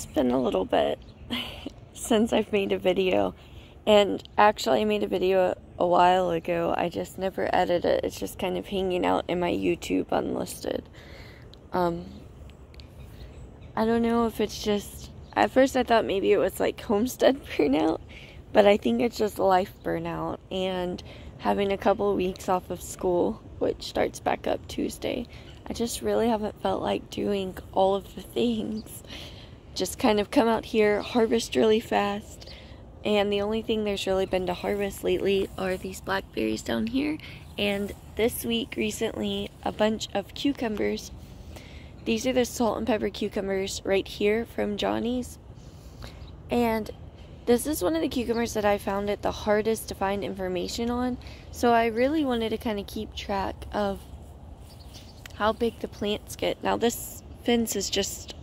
It's been a little bit since I've made a video, and actually I made a video a while ago. I just never edited it. It's just kind of hanging out in my YouTube unlisted. I don't know if it's just, at first I thought maybe it was like homestead burnout, but I think it's just life burnout and having a couple of weeks off of school, which starts back up Tuesday. I just really haven't felt like doing all of the things. Just kind of come out here, harvest really fast, and the only thing there's really been to harvest lately are these blackberries down here, and this week recently a bunch of cucumbers. These are the salt and pepper cucumbers right here from Johnny's, and this is one of the cucumbers that I found it the hardest to find information on, so I really wanted to kind of keep track of how big the plants get. Now this fence is just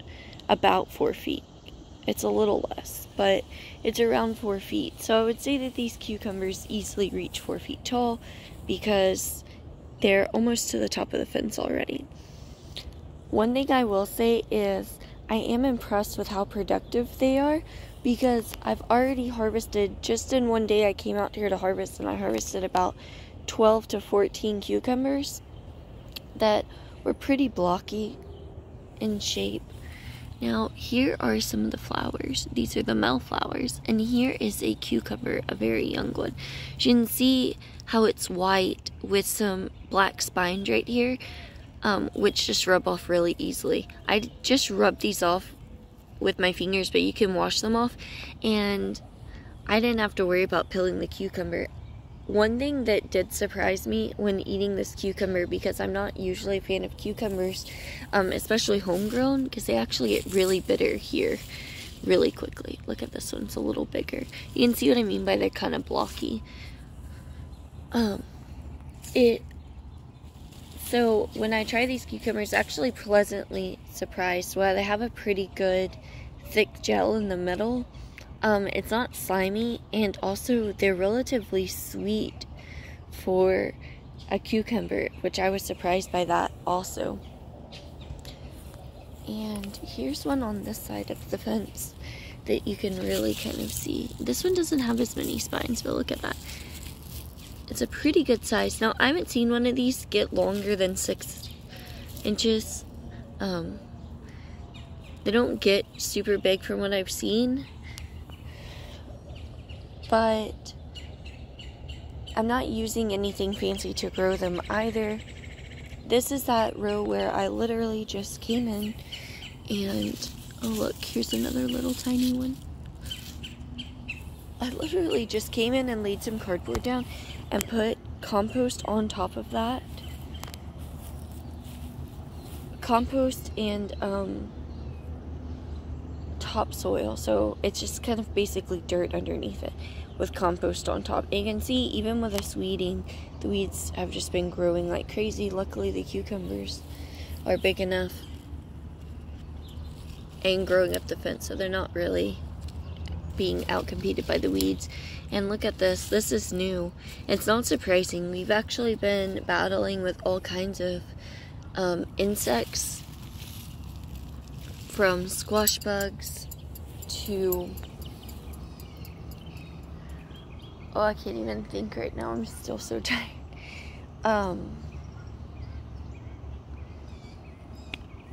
about 4 feet. It's a little less, but it's around 4 feet. So I would say that these cucumbers easily reach 4 feet tall because they're almost to the top of the fence already. One thing I will say is I am impressed with how productive they are because I've already harvested, just in one day I came out here to harvest, and I harvested about 12 to 14 cucumbers that were pretty blocky in shape. Now, here are some of the flowers. These are the male flowers, and here is a cucumber, a very young one. You can see how it's white with some black spines right here, which just rub off really easily. I just rubbed these off with my fingers, but you can wash them off, and I didn't have to worry about peeling the cucumber. One thing that did surprise me when eating this cucumber, because I'm not usually a fan of cucumbers, especially homegrown, because they actually get really bitter here really quickly. Look at this one, it's a little bigger. You can see what I mean by they're kind of blocky. So when I try these cucumbers, actually pleasantly surprised. Well, they have a pretty good thick gel in the middle. It's not slimy, and also they're relatively sweet for a cucumber, which I was surprised by that also. And here's one on this side of the fence that you can really kind of see. This one doesn't have as many spines, but look at that. It's a pretty good size. Now, I haven't seen one of these get longer than 6 inches. They don't get super big from what I've seen, but I'm not using anything fancy to grow them either. This is that row where I literally just came in and, oh look, here's another little tiny one. I literally just came in and laid some cardboard down and put compost on top of that. Compost and topsoil, so it's just kind of basically dirt underneath it with compost on top. And you can see, even with us weeding, the weeds have just been growing like crazy. Luckily the cucumbers are big enough and growing up the fence, so they're not really being outcompeted by the weeds. And look at this, this is new. It's not surprising. We've actually been battling with all kinds of insects, from squash bugs to, oh, I can't even think right now, I'm still so tired.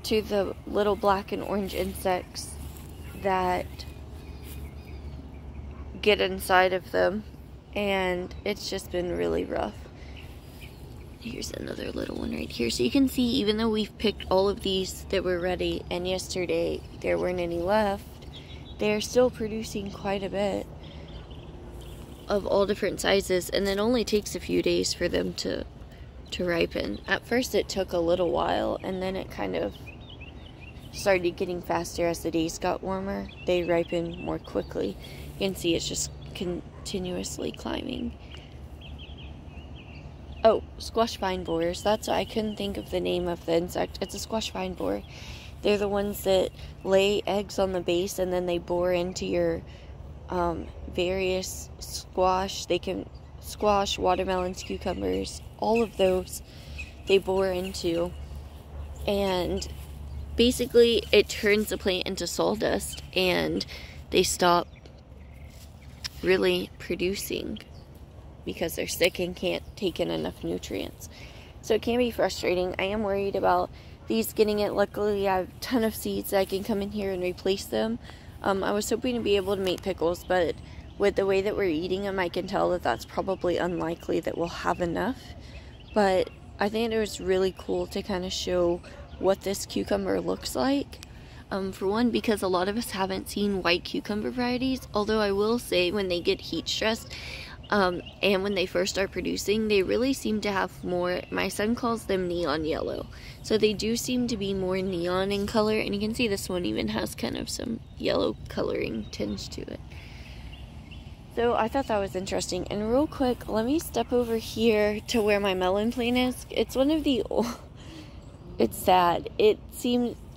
To the little black and orange insects that get inside of them, and it's just been really rough. Here's another little one right here. So you can see, even though we've picked all of these that were ready, and yesterday there weren't any left, they're still producing quite a bit of all different sizes, and it only takes a few days for them to ripen. At first it took a little while, and then it kind of started getting faster as the days got warmer. They ripen more quickly. You can see it's just continuously climbing. Oh, squash vine borers. That's why I couldn't think of the name of the insect. It's a squash vine borer. They're the ones that lay eggs on the base, and then they bore into your various squash. They can squash, watermelons, cucumbers, all of those they bore into. And basically it turns the plant into sawdust and they stop really producing because they're sick and can't take in enough nutrients. So it can be frustrating. I am worried about these getting it. Luckily, I have a ton of seeds that I can come in here and replace them. I was hoping to be able to make pickles, but with the way that we're eating them, I can tell that that's probably unlikely that we'll have enough. But I think it was really cool to kind of show what this cucumber looks like. For one, because a lot of us haven't seen white cucumber varieties, although I will say when they get heat stressed, and when they first start producing, they really seem to have more, my son calls them neon yellow. So they do seem to be more neon in color, and you can see this one even has kind of some yellow coloring tinge to it. So I thought that was interesting. And real quick, let me step over here to where my melon plant is. It's one of the old, it's sad. It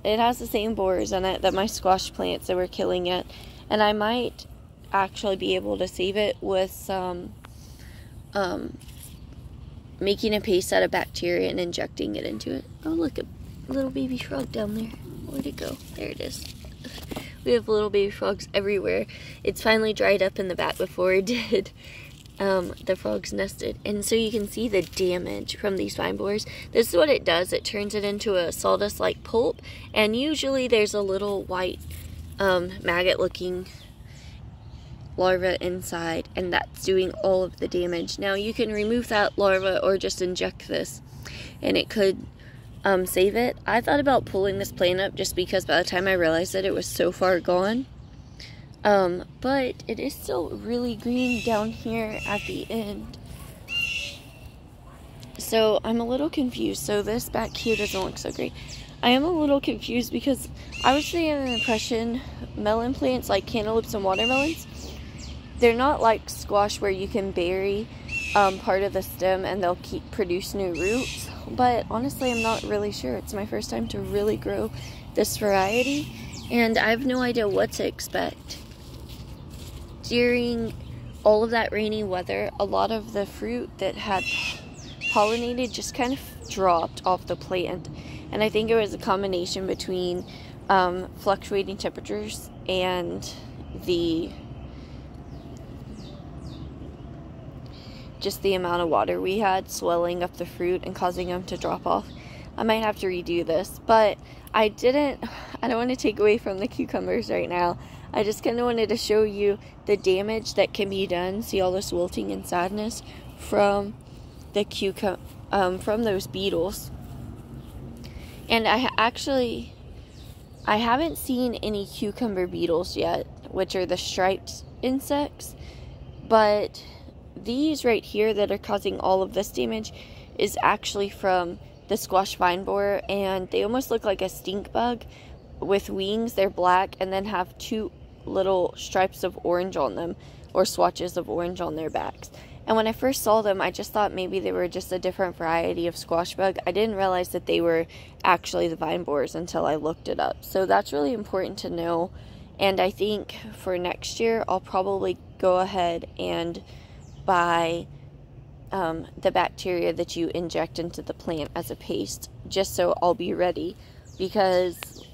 has the same borers on it that my squash plants that were killing it. And I might actually be able to save it with some making a paste out of bacteria and injecting it into it. Oh, look, a little baby frog down there. Where'd it go? There it is. We have little baby frogs everywhere. It's finally dried up in the back before it did. The frogs nested. And so you can see the damage from these vine borers. This is what it does. It turns it into a sawdust-like pulp. And usually there's a little white maggot-looking larva inside, and that's doing all of the damage. Now you can remove that larva or just inject this and it could save it. I thought about pulling this plant up just because by the time I realized that it was so far gone, but it is still really green down here at the end. So I'm a little confused. So this back here doesn't look so great. I am a little confused because I was getting an impression melon plants like cantaloupes and watermelons, they're not like squash where you can bury part of the stem and they'll produce new roots. But honestly, I'm not really sure. It's my first time to really grow this variety, and I have no idea what to expect. During all of that rainy weather, a lot of the fruit that had pollinated just kind of dropped off the plant. And I think it was a combination between fluctuating temperatures and just the amount of water we had swelling up the fruit and causing them to drop off. I might have to redo this, but I don't want to take away from the cucumbers right now. I just kind of wanted to show you the damage that can be done. See all this wilting and sadness from the from those beetles. And I haven't seen any cucumber beetles yet, which are the striped insects, but these right here that are causing all of this damage is actually from the squash vine borer, and they almost look like a stink bug with wings. They're black and then have two little stripes of orange on them, or swatches of orange on their backs. And when I first saw them, I just thought maybe they were just a different variety of squash bug. I didn't realize that they were actually the vine borers until I looked it up. So that's really important to know. And I think for next year, I'll probably go ahead and buy the bacteria that you inject into the plant as a paste, just so I'll be ready, because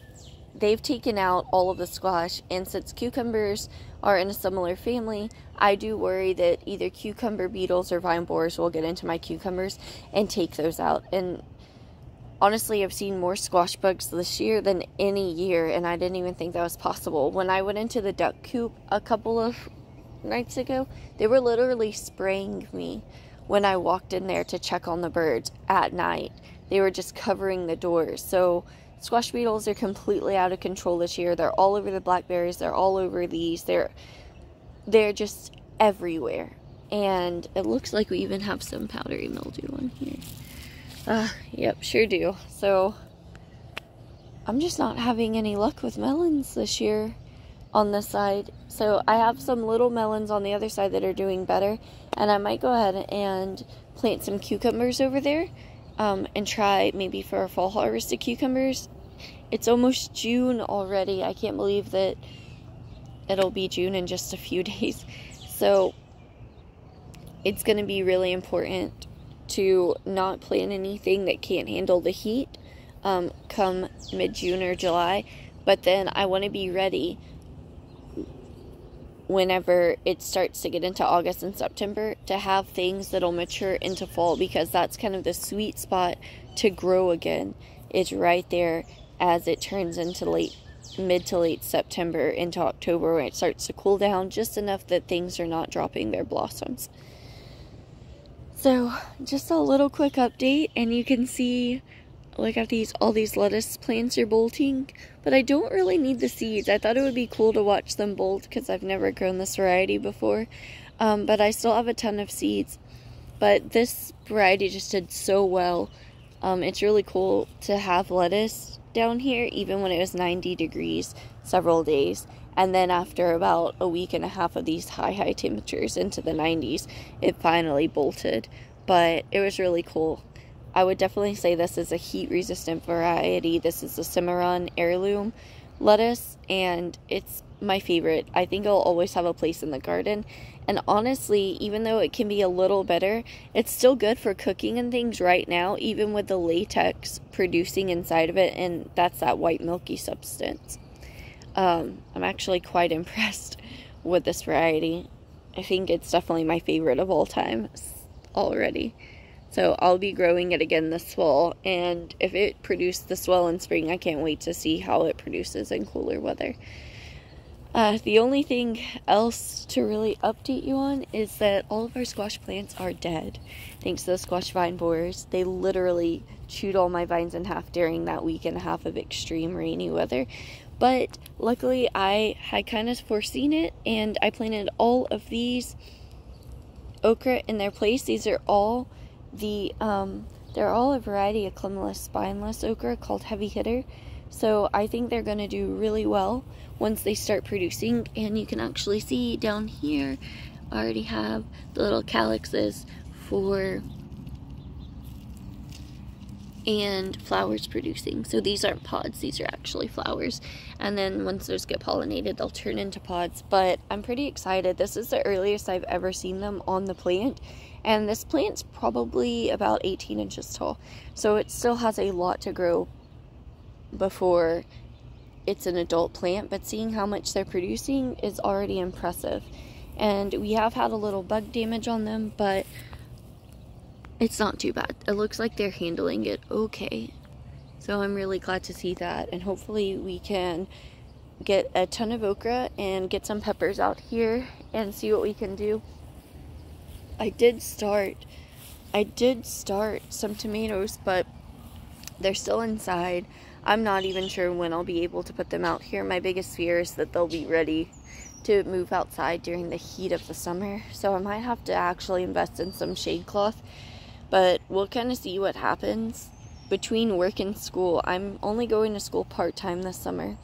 they've taken out all of the squash, and since cucumbers are in a similar family, I do worry that either cucumber beetles or vine borers will get into my cucumbers and take those out. And honestly, I've seen more squash bugs this year than any year, and I didn't even think that was possible. When I went into the duck coop a couple of nights ago, they were literally spraying me when I walked in there to check on the birds at night. They were just covering the doors. So squash beetles are completely out of control this year. They're all over the blackberries. They're all over these. They're just everywhere. And it looks like we even have some powdery mildew on here. Yep, sure do. So I'm just not having any luck with melons this year on this side. So I have some little melons on the other side that are doing better, and I might go ahead and plant some cucumbers over there, and try maybe for a fall harvest of cucumbers. It's almost June already. I can't believe that it'll be June in just a few days. So it's going to be really important to not plant anything that can't handle the heat. come mid-June or July, but then I want to be ready whenever it starts to get into August and September to have things that'll mature into fall, because that's kind of the sweet spot to grow again. It's right there as it turns into mid to late September into October, when it starts to cool down just enough that things are not dropping their blossoms. So just a little quick update, and you can see, look at all these lettuce plants are bolting, but I don't really need the seeds. I thought it would be cool to watch them bolt because I've never grown this variety before, but I still have a ton of seeds. But this variety just did so well. It's really cool to have lettuce down here even when it was 90 degrees several days, and then after about a week and a half of these high temperatures into the 90s, it finally bolted. But it was really cool. I would definitely say this is a heat-resistant variety. This is the Cimarron heirloom lettuce, and it's my favorite. I think it'll always have a place in the garden. And honestly, even though it can be a little bitter, it's still good for cooking and things right now, even with the latex producing inside of it, and that's that white milky substance. I'm actually quite impressed with this variety. I think it's definitely my favorite of all time already. So I'll be growing it again this fall, and if it produced this well in spring, I can't wait to see how it produces in cooler weather. The only thing else to really update you on is that all of our squash plants are dead, thanks to the squash vine borers. They literally chewed all my vines in half during that week and a half of extreme rainy weather. But luckily I had kind of foreseen it, and I planted all of these okra in their place. These are all they're all a variety of clematis spineless okra called Heavy Hitter. So I think they're going to do really well once they start producing. And you can actually see down here, I already have the little calyxes and flowers producing. So these aren't pods, these are actually flowers. And then once those get pollinated, they'll turn into pods. But I'm pretty excited. This is the earliest I've ever seen them on the plant. And this plant's probably about 18 inches tall. So it still has a lot to grow before it's an adult plant. But seeing how much they're producing is already impressive. And we have had a little bug damage on them, but it's not too bad. It looks like they're handling it okay. So I'm really glad to see that. And hopefully we can get a ton of okra and get some peppers out here and see what we can do. I did start some tomatoes, but they're still inside. I'm not even sure when I'll be able to put them out here. My biggest fear is that they'll be ready to move outside during the heat of the summer. So I might have to actually invest in some shade cloth, but we'll kind of see what happens. Between work and school, I'm only going to school part-time this summer,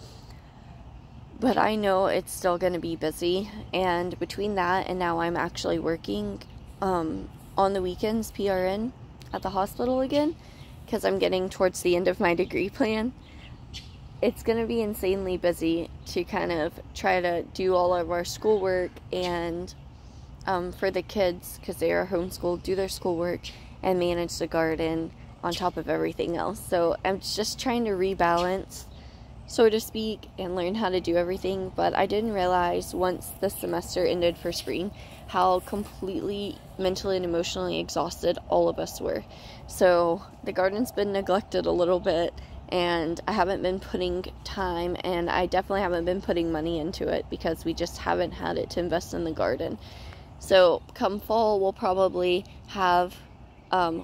but I know it's still going to be busy. And between that and now I'm actually working on the weekends PRN at the hospital again, because I'm getting towards the end of my degree plan. It's going to be insanely busy to kind of try to do all of our schoolwork and for the kids, because they are homeschooled, do their schoolwork and manage the garden on top of everything else. So I'm just trying to rebalance, so to speak, and learn how to do everything. But I didn't realize once the semester ended for spring how completely mentally and emotionally exhausted all of us were. So the garden's been neglected a little bit, and I haven't been putting time, and I definitely haven't been putting money into it because we just haven't had it to invest in the garden. So come fall, we'll probably have,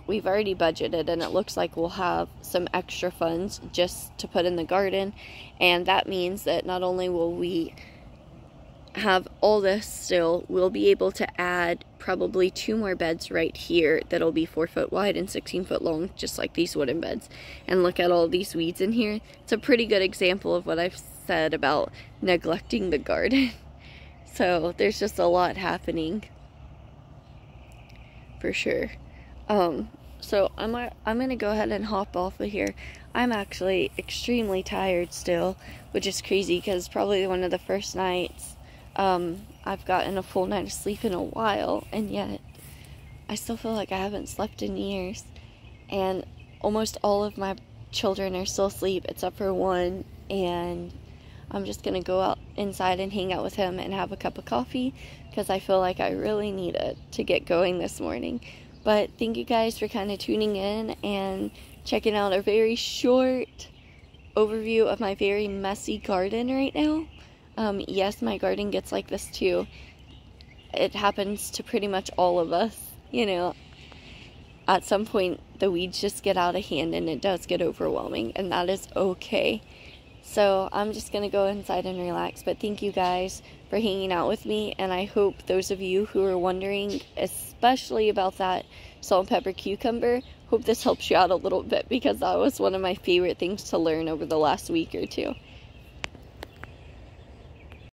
we've already budgeted, and it looks like we'll have some extra funds just to put in the garden. And that means that not only will we have all this still, we'll be able to add probably 2 more beds right here that'll be 4 foot wide and 16 foot long, just like these wooden beds. And look at all these weeds in here. It's a pretty good example of what I've said about neglecting the garden. So there's just a lot happening for sure. So I'm gonna go ahead and hop off of here. I'm actually extremely tired still, which is crazy because probably one of the first nights I've gotten a full night of sleep in a while, and yet I still feel like I haven't slept in years. And almost all of my children are still asleep except for one, and I'm just gonna go out inside and hang out with him and have a cup of coffee because I feel like I really need it to get going this morning. But thank you guys for kind of tuning in and checking out a very short overview of my very messy garden right now. Yes, my garden gets like this too. It happens to pretty much all of us, you know. At some point, the weeds just get out of hand and it does get overwhelming, and that is okay. So I'm just going to go inside and relax, but thank you guys for hanging out with me, and I hope those of you who are wondering, especially about that salt and pepper cucumber, hope this helps you out a little bit, because that was one of my favorite things to learn over the last week or two.